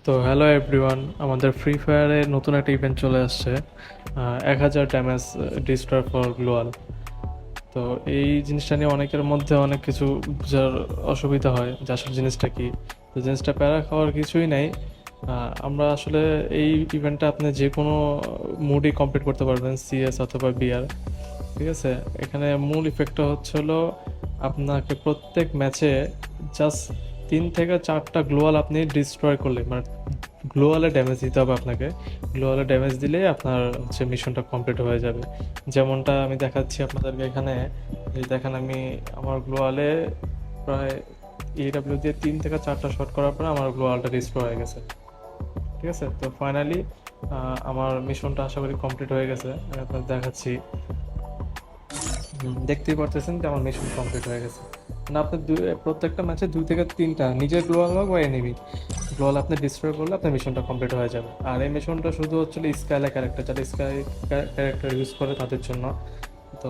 তো hello everyone, আমাদের free ফায়ারে নতুন একটা ইভেন্ট চলে আসছে। 1000 ড্যামেজ ডিস্ট্রয় ফর গ্লোয়াল। তো এই জিনিসটা নিয়ে অনেকের মধ্যে অনেক কিছু বোঝার অসুবিধা হয় যে আসলে জিনিসটা কি। তো জিনিসটা প্যারা খাওয়ার কিছুই নেই। আমরা আসলে এই ইভেন্টটা আপনি যে কোনো মুডই কমপ্লিট করতে পারবেন, সিএস অথবা বিআর। ঠিক আছে, এখানে মূল ইফেক্টটা হচ্ছে হলো আপনাকে প্রত্যেক ম্যাচে জাস্ট 3 থেকে 4টা গ্লোয়াল আপনি ডিস্ট্রয় করলে, মানে গ্লোয়ালে ড্যামেজ দিতে হবে আপনাকে। গ্লোয়ালে ড্যামেজ দিলে আপনার হচ্ছে মিশনটা কমপ্লিট হয়ে যাবে। যেমনটা আমি দেখাচ্ছি আপনাদেরকে এখানে। এই দেখেন, আমি আমার গ্লোয়ালে প্রায় EW দিয়ে 3 থেকে 4টা শট করার পরে আমার গ্লোয়ালটা ডিস্ট্রয় হয়ে গেছে। ঠিক আছে, তো ফাইনালি আমার মিশনটা আশা করি কমপ্লিট হয়ে গেছে। আমি আপনাদের দেখাচ্ছি। দেখতেই পারতেছেন যে আমার মিশন কমপ্লিট হয়ে গেছে। না, আপনি প্রত্যেকটা ম্যাচে 2 থেকে 3টা নিজের গ্লোয়াল হোক বা এনিমি গ্লোয়াল আপনি ডিস্ট্রয় করলে আপনার মিশনটা কমপ্লিট হয়ে যাবে। আর এই মিশনটা শুধু হচ্ছে স্কাইলা ক্যারেক্টার, যারা স্কাই ক্যারেক্টার ইউজ করে তাদের জন্য। তো